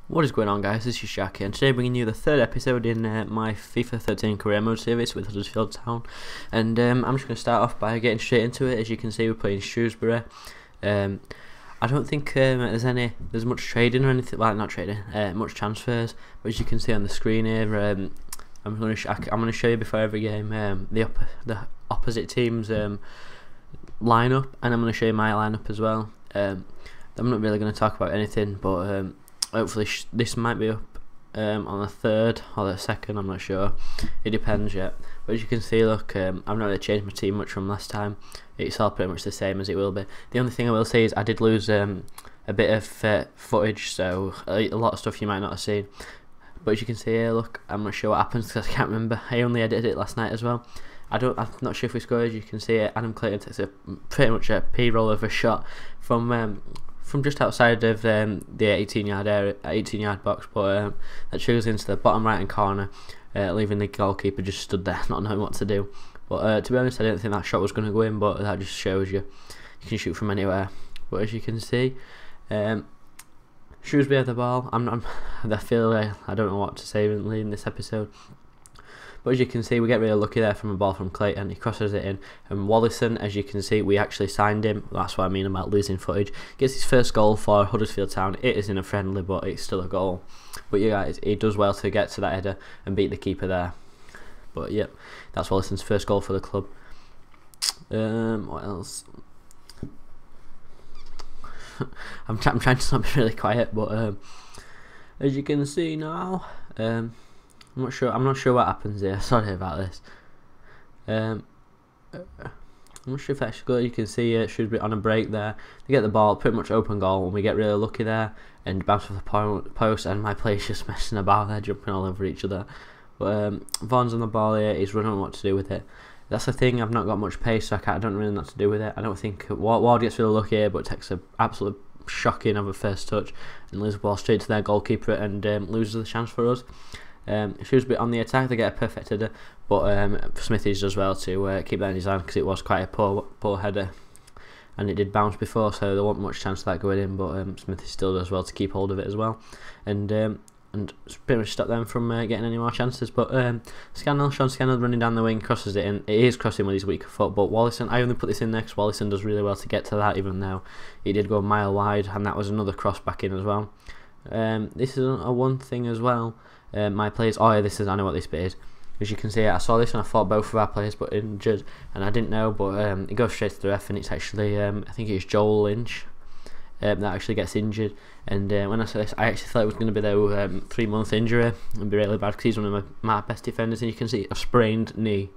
What is going on, guys? This is Shaki, and today I'm bringing you the third episode in my FIFA 13 career mode series with Huddersfield Town. And I'm just going to start off by getting straight into it. As you can see, we're playing Shrewsbury. I don't think there's much trading or anything. Well, not trading, much transfers. But as you can see on the screen here, I'm going to show you before every game the opposite team's lineup, and I'm going to show you my lineup as well. I'm not really going to talk about anything, but hopefully this might be up on the 3rd or the 2nd, I'm not sure, it depends yet. But as you can see, look, I've not really changed my team much from last time. It's all pretty much the same as it will be. The only thing I will say is I did lose a bit of footage, so a lot of stuff you might not have seen. But as you can see here, look, I'm not sure what happens because I can't remember. I only edited it last night as well. I'm not sure if we scored. As you can see it, Adam Clayton takes pretty much a P-roll of a shot from just outside of the 18-yard box, but that triggers into the bottom right hand corner, leaving the goalkeeper just stood there not knowing what to do. But to be honest, I didn't think that shot was going to go in, but that just shows you can shoot from anywhere. But as you can see, Shrewsbury have the ball. I feel I don't know what to say in this episode. But as you can see, we get really lucky there from a ball from Clayton. He crosses it in, and Wallison, as you can see, we actually signed him. That's what I mean about losing footage. Gets his first goal for Huddersfield Town. It is in a friendly, but it's still a goal. But yeah, guys, he does well to get to that header and beat the keeper there. But yep, that's Wallison's first goal for the club. What else? I'm trying to not be really quiet, but as you can see now, I'm not sure what happens here. Sorry about this. I'm not sure if that's good. You can see it should be on a break there. They get the ball, pretty much open goal, and we get really lucky there and bounce off the post. And my player's just messing about there, jumping all over each other. But Vaughan's on the ball here. He's running on what to do with it. That's the thing. I've not got much pace, so I don't really know what to do with it. I don't think Ward gets really lucky here, but takes an absolute shocking of a first touch and loses the ball straight to their goalkeeper and loses the chance for us. Shrewsbury on the attack, they get a perfect header, but Smithies does well to keep that in his hand because it was quite a poor header, and it did bounce before, so there wasn't much chance of that going in. But Smithies still does well to keep hold of it as well, and pretty much stop them from getting any more chances. But Sean Scannell running down the wing, crosses it in. It is crossing with his weaker foot, but Wallison, I only put this in there because Wallison does really well to get to that, even though he did go a mile wide, and that was another cross back in as well. This is a one thing as well. My players, I know what this bit is. As you can see, I saw this and I thought both of our players were injured, and I didn't know, but it goes straight to the ref, and it's actually I think it's Joel Lynch that actually gets injured. And when I saw this, I actually thought it was going to be their 3-month injury and be really bad because he's one of my best defenders. And you can see a sprained knee,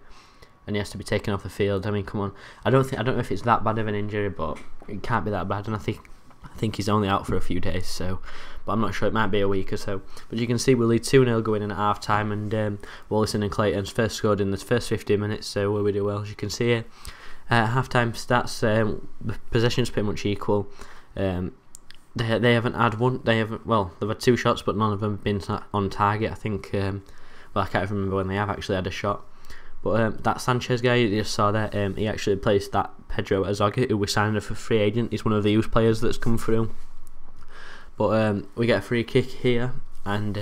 and he has to be taken off the field. I mean, come on, I don't know if it's that bad of an injury, but it can't be that bad. And I think he's only out for a few days, so, but I'm not sure, it might be a week or so. But you can see we lead 2-0 going in at half time, and Wallison and Clayton's first scored in the first 15 minutes, so we do well. As you can see here, half time stats, the possession's pretty much equal. They haven't had one. They've had 2 shots, but none of them have been on target. I think I can't remember when they have actually had a shot. But that Sanchez guy you just saw there, he actually placed that Pedro Azogue, who we signed for free agent. He's one of the youth players that's come through. But we get a free kick here, and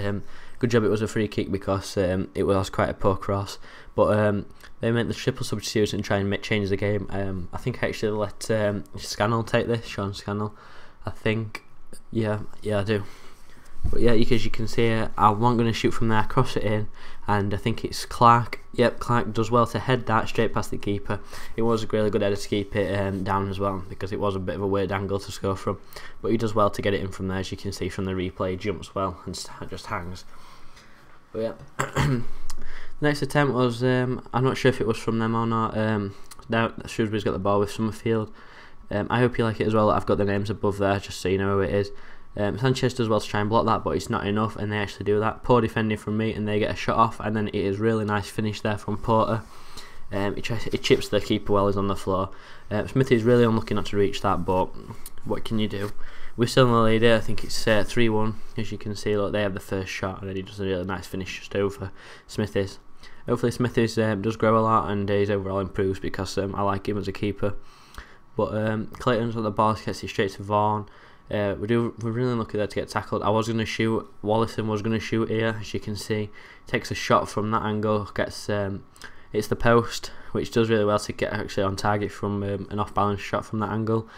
good job it was a free kick because it was quite a poor cross. But they made the triple substitution and try and change the game. I think I actually let Scannell take this, Sean Scannell. I think, yeah, I do. But yeah, as you can see, I wasn't going to shoot from there, cross it in, and I think it's Clark. Yep, Clark does well to head that straight past the keeper. It was a really good header to keep it down as well, because it was a bit of a weird angle to score from. But he does well to get it in from there, as you can see from the replay. He jumps well and just hangs. But yeah, next attempt was, I'm not sure if it was from them or not. Now Shrewsbury's got the ball with Summerfield. I hope you like it as well. I've got the names above there just so you know who it is. Sanchez does well to try and block that, but it's not enough, and they actually do that. Poor defending from me, and they get a shot off, and then it is really nice finish there from Porter. It chips the keeper while he's on the floor. Smithy is really unlucky not to reach that, but what can you do? We're still in the lead here. I think it's 3-1. As you can see, look, they have the first shot, and then he does a really nice finish just over Smithies. Hopefully Smithies does grow a lot, and his overall improves, because I like him as a keeper. But Clayton's on the ball, gets it straight to Vaughan. We're really lucky there to get tackled. I was going to shoot. Wallison was going to shoot here, as you can see. Takes a shot from that angle, gets it's the post, which does really well to get actually on target from an off-balance shot from that angle.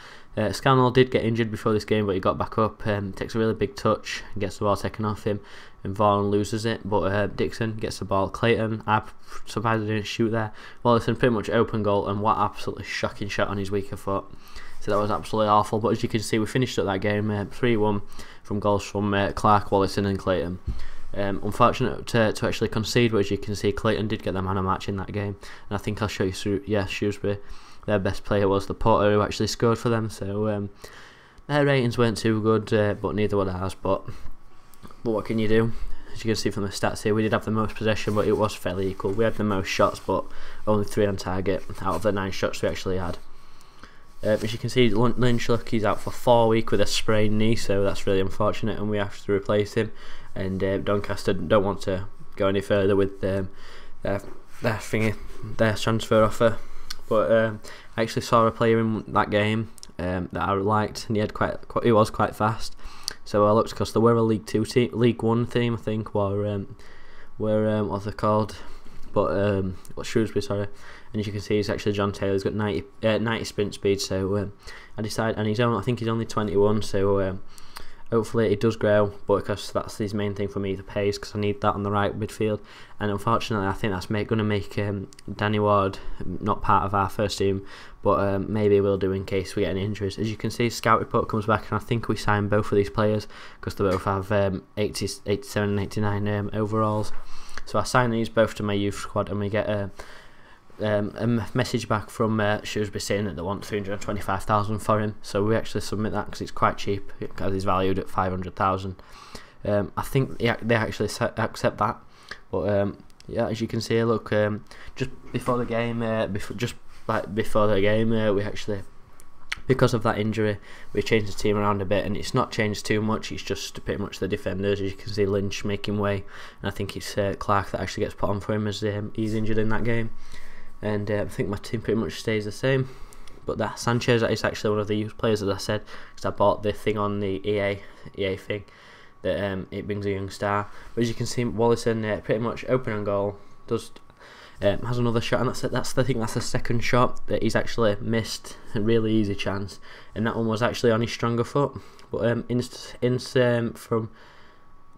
Scannell did get injured before this game, but he got back up. Takes a really big touch and gets the ball taken off him, and Vaughan loses it. But Dixon gets the ball. Clayton, I'm surprised he didn't shoot there. Wallison pretty much open goal, and what absolutely shocking shot on his weaker foot. So that was absolutely awful. But as you can see, we finished up that game 3-1 from goals from Clark, Wallison, and Clayton. Unfortunate to actually concede, but as you can see, Clayton did get the man of match in that game, and I think I'll show you through. Yeah, Shrewsbury, their best player was the Porter who actually scored for them. So their ratings weren't too good, but neither were ours. But what can you do? As you can see from the stats here, we did have the most possession, but it was fairly equal. We had the most shots, but only 3 on target out of the 9 shots we actually had. As you can see, Lynch, look, he's out for 4 weeks with a sprained knee, so that's really unfortunate, and we have to replace him. And Doncaster don't want to go any further with their transfer offer. But I actually saw a player in that game that I liked, and he was quite fast. So I looked, because there were a League 1 team, I think, were what's it called? But Shrewsbury, sorry. And as you can see, it's actually John Taylor. He's got 90 sprint speed. So I decided, and I think he's only 21. So hopefully it does grow. But because that's his main thing for me, the pace, because I need that on the right midfield. And unfortunately, I think that's going to make Danny Ward not part of our first team. But maybe we'll do in case we get any injuries. As you can see, scout report comes back, and I think we signed both of these players because they both have 87 and 89 overalls. So I signed these both to my youth squad, and we get a message back from Shrewsbury saying that they want 325,000 for him. So we actually submit that because it's quite cheap, because he's valued at 500,000. I think they actually accept that. But yeah, as you can see, look, just before the game, we actually, because of that injury, we changed the team around a bit, and it's not changed too much. It's just pretty much the defenders. As you can see, Lynch making way, and I think it's Clark that actually gets put on for him as he's injured in that game. And I think my team pretty much stays the same. But that Sanchez is actually one of the youth players, as I said, because I bought the thing on the EA thing that it brings a young star. But as you can see, Wallison pretty much open on goal, does. Has another shot, and that's the second shot that he's actually missed, a really easy chance, and that one was actually on his stronger foot. But from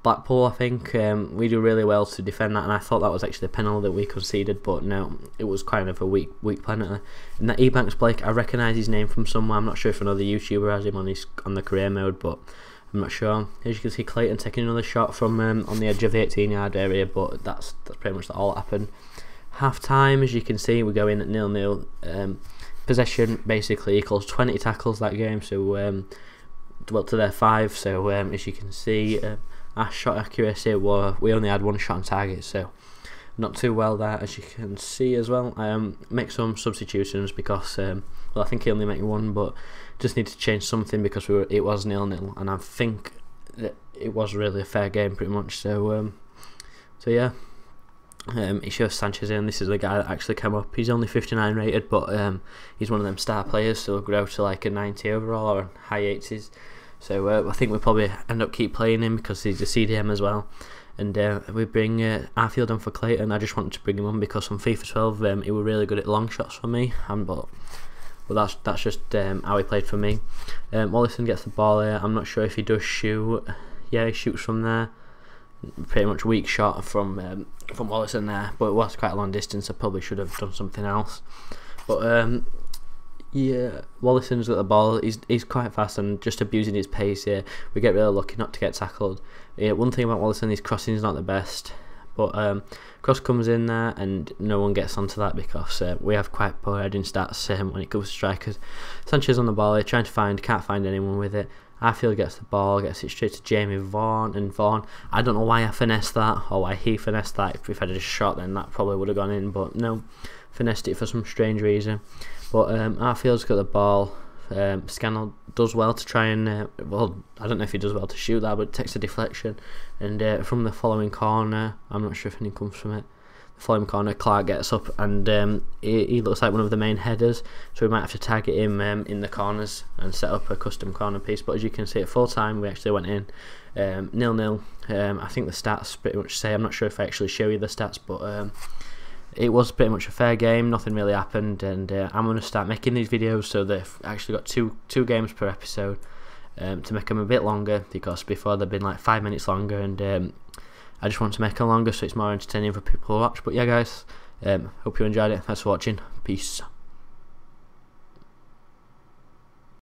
Blackpool, I think we do really well to defend that, and I thought that was actually a penalty that we conceded, but no, it was kind of a weak penalty. And that Ebanks Blake, I recognise his name from somewhere. I'm not sure if another YouTuber has him on the career mode, but I'm not sure. As you can see, Clayton taking another shot from on the edge of the 18-yard area, but that's pretty much all that happened. Half time, as you can see, we go in at 0-0. Possession basically equals 20 tackles that game, so well to their 5. So as you can see, our shot accuracy we only had 1 shot on target, so not too well there. As you can see as well, make some substitutions because well, I think he only made 1, but just need to change something because it was 0-0, and I think that it was really a fair game pretty much. So yeah. It shows Sanchez in. This is the guy that actually came up. He's only 59 rated, but he's one of them star players, so he'll grow to like a 90 overall or high 80s. So I think we'll probably end up keep playing him because he's a CDM as well. And we bring Arfield on for Clayton. I just wanted to bring him on because on FIFA 12 he was really good at long shots for me. But that's just how he played for me. Wallison gets the ball here. I'm not sure if he does shoot. Yeah, he shoots from there. Pretty much weak shot from Wallison there, but it was quite a long distance. I probably should have done something else. But yeah, Wallison's got the ball. He's quite fast and just abusing his pace here. We get really lucky not to get tackled. Yeah, one thing about Wallison, his crossing is not the best, but cross comes in there and no one gets onto that because we have quite poor heading stats when it comes to strikers. Sanchez on the ball here, can't find anyone with it. Arfield gets the ball, gets it straight to Jamie Vaughan, and Vaughan, I don't know why I finessed that, or why he finessed that. If I'd just shot, then that probably would have gone in, but no, finessed it for some strange reason. But Arfield's got the ball. Scannell does well to try and, well, I don't know if he does well to shoot that, but it takes a deflection, and from the following corner, I'm not sure if anything comes from it. The following corner, Clark gets up, and he looks like one of the main headers, so we might have to target him in the corners and set up a custom corner piece. But as you can see, at full time we actually went in 0-0. I think the stats pretty much say, I'm not sure if I actually show you the stats, but it was pretty much a fair game. Nothing really happened, and I'm going to start making these videos so they've actually got two games per episode, to make them a bit longer, because before they've been like 5 minutes longer, and I just want to make them longer so it's more entertaining for people to watch. But yeah guys, hope you enjoyed it. Thanks for watching. Peace.